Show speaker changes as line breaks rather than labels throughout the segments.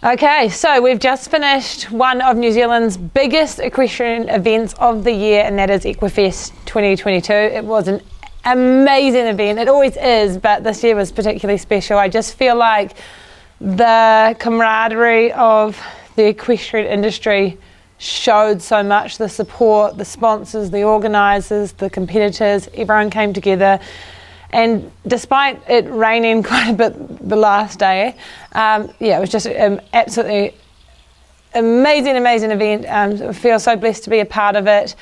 Okay, so we've just finished one of New Zealand's biggest equestrian events of the year, and that is Equifest 2022. It was an amazing event. It always is, but this year was particularly special. I just feel like the camaraderie of the equestrian industry showed so much. The support, the sponsors, the organisers, the competitors, everyone came together. And despite it raining quite a bit the last day, it was just an absolutely amazing event. I feel so blessed to be a part of it.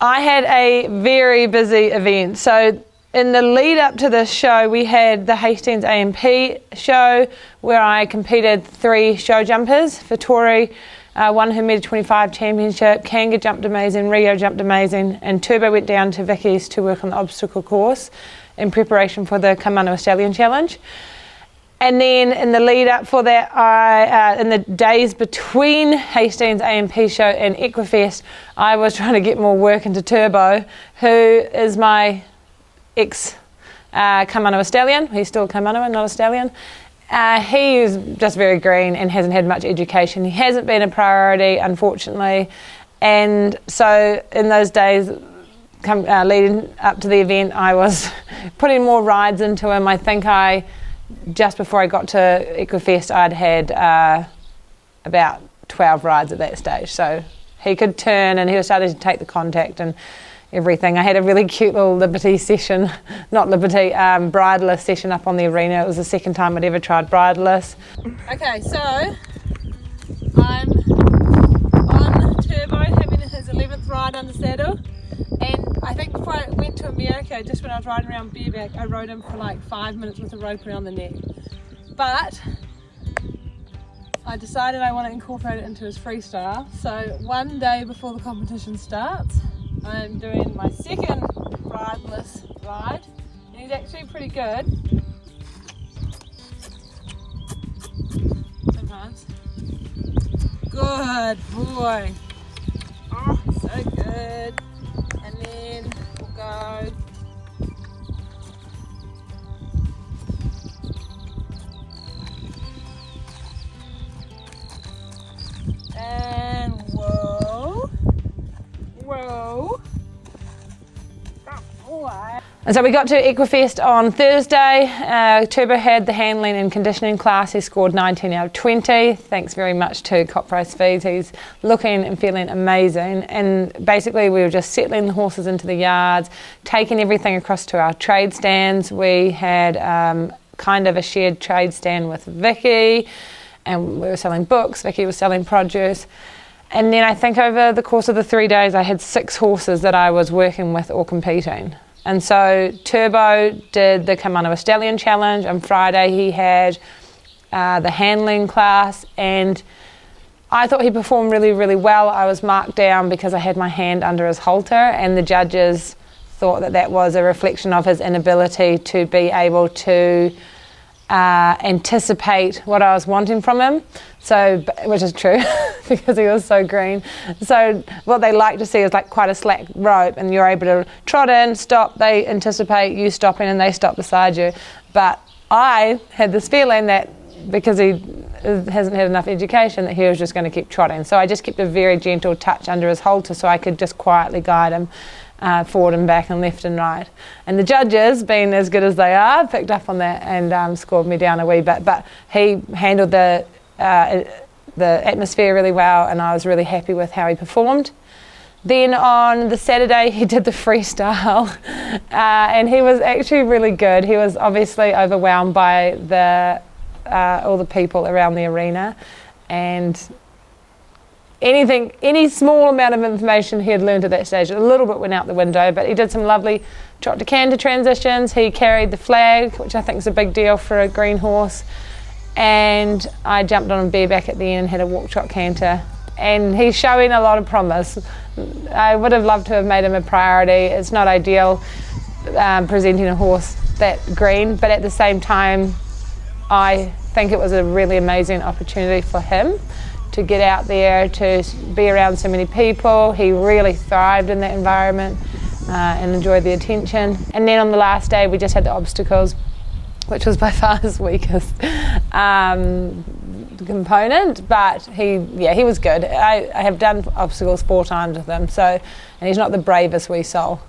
I had a very busy event. So in the lead up to this show, we had the Hastings AMP show where I competed 3 show jumpers for Tori. Won her Meta-25 championship, Kanga jumped amazing, Rio jumped amazing, and Taupo went down to Vicky's to work on the obstacle course in preparation for the Kaimanawa Stallion Challenge. And then in the lead up for that, in the days between Hastings AMP show and Equifest, I was trying to get more work into Taupo, who is my ex-Kaimanawa Stallion. He's still Kaimanawa, not a stallion. He is just very green and hasn't had much education. He hasn't been a priority, unfortunately. And so in those days, leading up to the event, I was putting more rides into him. I think just before I got to Equifest, I'd had about 12 rides at that stage. So he could turn and he was starting to take the contact and everything. I had a really cute little Liberty session, bridleless session up on the arena. It was the second time I'd ever tried bridleless. Okay, so I'm on Taupo having his 11th ride on the saddle. And I think before I went to America, just when I was riding around bareback, I rode him for like 5 minutes with a rope around the neck. But I decided I want to incorporate it into his freestyle. So one day before the competition starts, I'm doing my second rideless ride. And he's actually pretty good. Sometimes. Good boy. Oh, so good. And then we'll go. And whoa. Whoa. And so we got to Equifest on Thursday. Taupo had the handling and conditioning class. He scored 19 out of 20. Thanks very much to Cop Price Feeds. He's looking and feeling amazing. And basically we were just settling the horses into the yards, taking everything across to our trade stands. We had kind of a shared trade stand with Vicky, and we were selling books. Vicky was selling produce. And then I think over the course of the 3 days, I had 6 horses that I was working with or competing. And so Taupo did the Kaimanawa Stallion Challenge. On Friday he had the handling class, and I thought he performed really, really well. I was marked down because I had my hand under his halter, and the judges thought that that was a reflection of his inability to be able to anticipate what I was wanting from him. So, which is true because he was so green. So what they like to see is like quite a slack rope, and you're able to trot in, stop, they anticipate you stopping and they stop beside you. But I had this feeling that because he hasn't had enough education, that he was just going to keep trotting. So I just kept a very gentle touch under his halter so I could just quietly guide him forward and back and left and right. And the judges, being as good as they are, picked up on that and scored me down a wee bit. But he handled the atmosphere really well, and I was really happy with how he performed. Then on the Saturday he did the freestyle and he was actually really good. He was obviously overwhelmed by all the people around the arena, and any small amount of information he had learned at that stage, a little bit went out the window, but he did some lovely trot to canter transitions. He carried the flag, which I think is a big deal for a green horse. And I jumped on him bareback at the end and had a walk trot canter, and he's showing a lot of promise. I would have loved to have made him a priority. It's not ideal presenting a horse that green, but at the same time I think it was a really amazing opportunity for him to get out there, to be around so many people. He really thrived in that environment and enjoyed the attention. And then on the last day we just had the obstacles, which was by far his weakest. component, but he was good. I have done obstacles 4 times with him, so, and he's not the bravest wee soul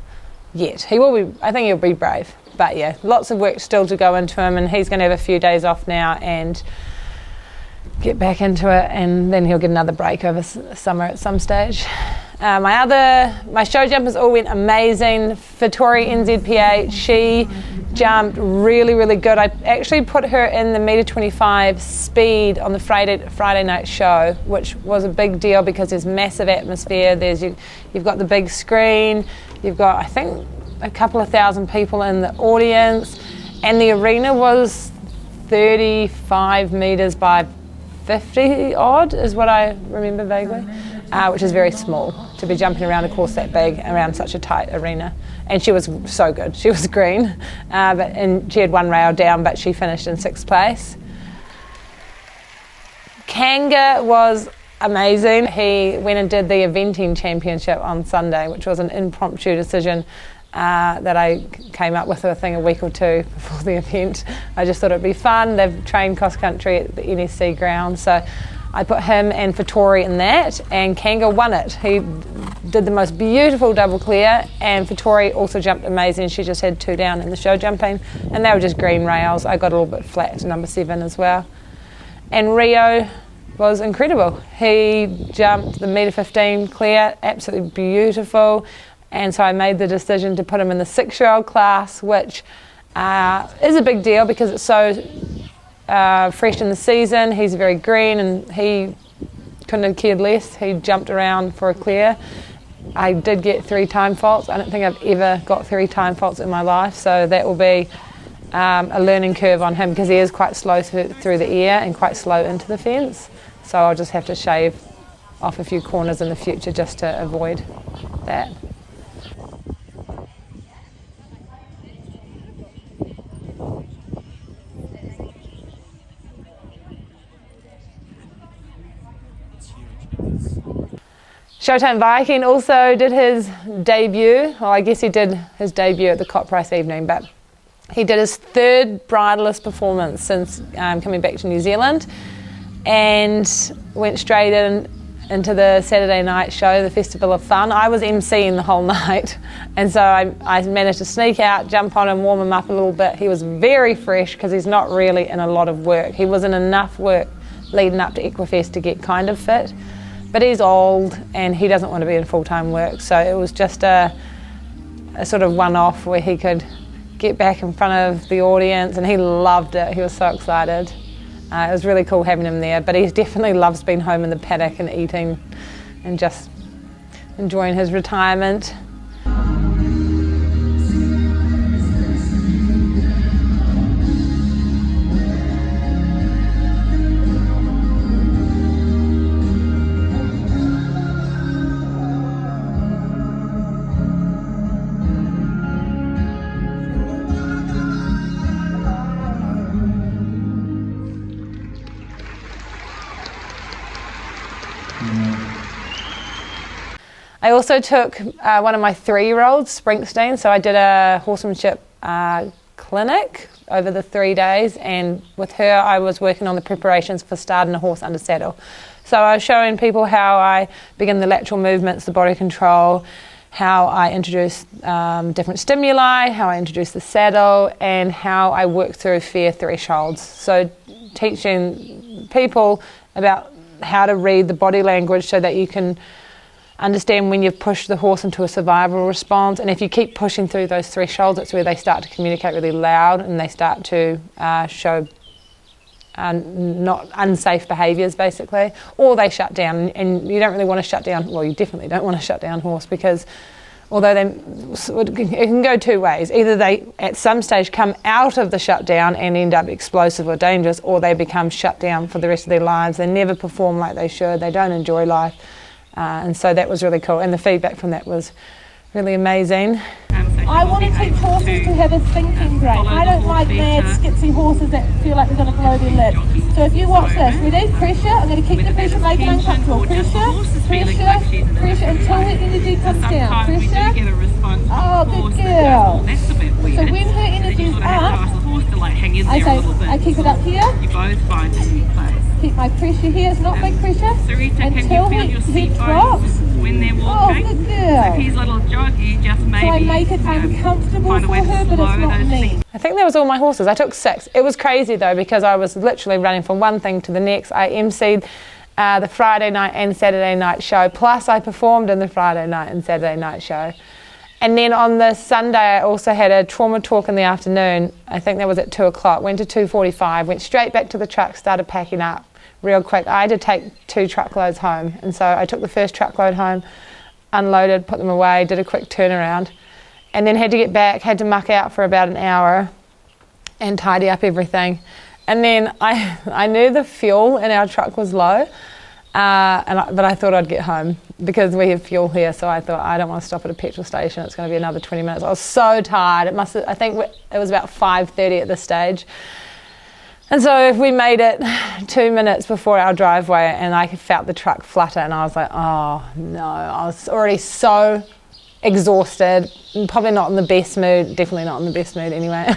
yet. He will be, I think he'll be brave, but yeah, lots of work still to go into him, and he's going to have a few days off now and get back into it, and then he'll get another break over summer at some stage. My show jumpers all went amazing. Vittori NZPH, she jumped really, really good. I actually put her in the metre 25 speed on the Friday night show, which was a big deal because there's massive atmosphere. You've got the big screen, you've got, I think, a couple of thousand people in the audience, and the arena was 35 metres by 50 odd is what I remember vaguely, which is very small to be jumping around a course that big around such a tight arena. And she was so good. She was green, and she had 1 rail down, but she finished in 6th place. Kanga was amazing. He went and did the eventing championship on Sunday, which was an impromptu decision that I came up with, I think, a week or 2 before the event. I just thought it'd be fun. They've trained cross country at the NSC ground, so I put him and Vittori in that, and Kanga won it. He did the most beautiful double clear, and Vittori also jumped amazing. She just had 2 down in the show jumping, and they were just green rails. I got a little bit flat to number 7 as well. And Rio was incredible. He jumped the metre 15 clear, absolutely beautiful. And so I made the decision to put him in the 6-year-old class, which is a big deal because it's so fresh in the season. He's very green, and he couldn't have cared less. He jumped around for a clear. I did get 3 time faults. I don't think I've ever got 3 time faults in my life, so that will be a learning curve on him because he is quite slow through the air and quite slow into the fence. So I'll just have to shave off a few corners in the future just to avoid that. Showtym Viking also did his debut. Well, I guess he did his debut at the Cop Price evening, but he did his 3rd bridleless performance since coming back to New Zealand, and went straight into the Saturday night show, the Festival of Fun. I was emceeing the whole night, and so I managed to sneak out, jump on him, warm him up a little bit. He was very fresh because he's not really in a lot of work. He was in enough work leading up to Equifest to get kind of fit, but he's old and he doesn't want to be in full-time work, so it was just a sort of one-off where he could get back in front of the audience, and he loved it. He was so excited. It was really cool having him there, but he definitely loves being home in the paddock and eating and just enjoying his retirement. I also took one of my 3-year-olds, Springsteen, so I did a horsemanship clinic over the 3 days, and with her I was working on the preparations for starting a horse under saddle. So I was showing people how I begin the lateral movements, the body control, how I introduce different stimuli, how I introduce the saddle, and how I work through fear thresholds. So teaching people about how to read the body language so that you can understand when you've pushed the horse into a survival response, and if you keep pushing through those thresholds, it's where they start to communicate really loud and they start to show not unsafe behaviours basically, or they shut down. And you don't really want to shut down, well, you definitely don't want to shut down horse, because although it can go 2 ways. Either they at some stage come out of the shutdown and end up explosive or dangerous, or they become shut down for the rest of their lives. They never perform like they should, they don't enjoy life. And so that was really cool, and the feedback from that was really amazing.
I want to teach horses to have a thinking brain. I don't like mad, skitsy horses that feel like they're going to blow their lid. So if you watch this, ready? Pressure. I'm going to keep the pressure, make it uncomfortable. Pressure, pressure, pressure until the energy comes down. Pressure. Oh, good girl. So when her energy's up,
horse to like hang in there a little bit.
I keep it up here.
You both find a new place.
Keep my pressure here. It's not big pressure.
Sarita, can
until
you feel your
he
seat
drops.
bones when they're
Oh,
walking?
good
So if
girl.
he's a little joggy, just maybe
So I make it uncomfortable
find a
for
way to
her, but it's
slow
not
those
me.
feet.
I think that was all my horses. I took 6. It was crazy though because I was literally running from one thing to the next. I emceed the Friday night and Saturday night show, plus I performed in the Friday night and Saturday night show. And then on the Sunday I also had a trauma talk in the afternoon. I think that was at 2 o'clock. Went to 2:45, went straight back to the truck, started packing up real quick. I had to take 2 truckloads home, and so I took the first truckload home, unloaded, put them away, did a quick turnaround, and then had to get back, had to muck out for about an hour and tidy up everything. And then I knew the fuel in our truck was low, but I thought I'd get home because we have fuel here, so I thought I don't want to stop at a petrol station. It's going to be another 20 minutes. I was so tired. I think it was about 5:30 at this stage. And so we made it 2 minutes before our driveway, and I felt the truck flutter, and I was like, oh no, I was already so exhausted, probably not in the best mood, definitely not in the best mood anyway,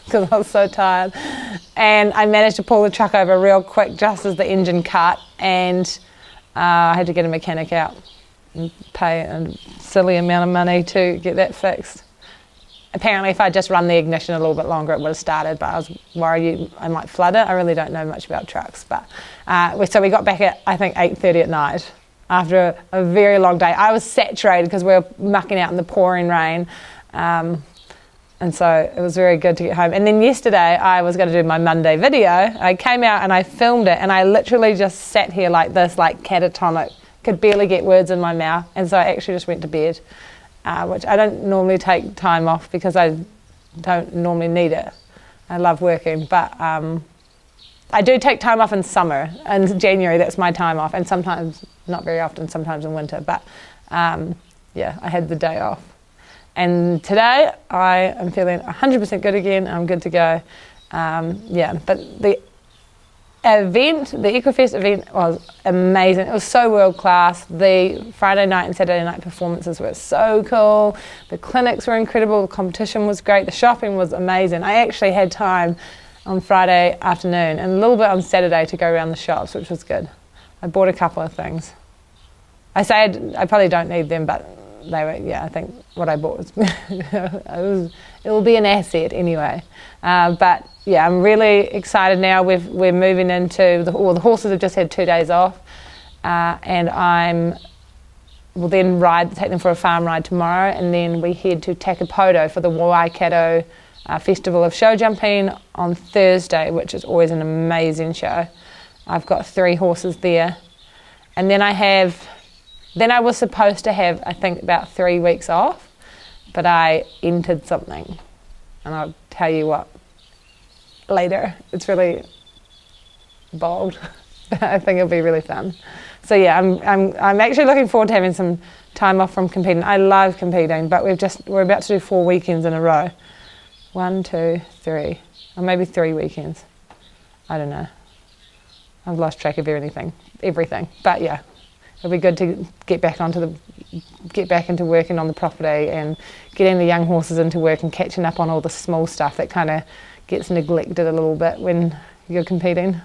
because I was so tired. And I managed to pull the truck over real quick just as the engine cut, and I had to get a mechanic out and pay a silly amount of money to get that fixed. Apparently if I'd just run the ignition a little bit longer it would have started, but I was worried I might flood it. I really don't know much about trucks, but so we got back at I think 8:30 at night after a very long day. I was saturated because we were mucking out in the pouring rain, and so it was very good to get home. And then yesterday I was going to do my Monday video. I came out and I filmed it, and I literally just sat here like this, like catatonic, could barely get words in my mouth, and so I actually just went to bed. Which I don't normally take time off because I don't normally need it. I love working, but I do take time off in summer. In January, that's my time off, and sometimes, not very often, sometimes in winter, but yeah, I had the day off. And today, I am feeling 100% good again. I'm good to go. Yeah, but the Equifest event was amazing. It was so world class. The Friday night and Saturday night performances were so cool. The clinics were incredible. The competition was great. The shopping was amazing. I actually had time on Friday afternoon and a little bit on Saturday to go around the shops, which was good. I bought a couple of things. I probably don't need them, but they were, yeah, I think what I bought was, it will be an asset anyway. But yeah, I'm really excited now. We're moving into, the horses have just had 2 days off, and we'll then take them for a farm ride tomorrow, and then we head to Taupo for the Waikato Festival of Show Jumping on Thursday, which is always an amazing show. I've got 3 horses there, and then I was supposed to have, I think, about 3 weeks off, but I entered something, and I'll tell you what later. It's really bold. I think it'll be really fun. So yeah, I'm actually looking forward to having some time off from competing. I love competing, but we're about to do 4 weekends in a row. 1, 2, 3, or maybe 3 weekends. I don't know. I've lost track of everything. But yeah, it'll be good to get back into working on the property and getting the young horses into work and catching up on all the small stuff that kind of gets neglected a little bit when you're competing.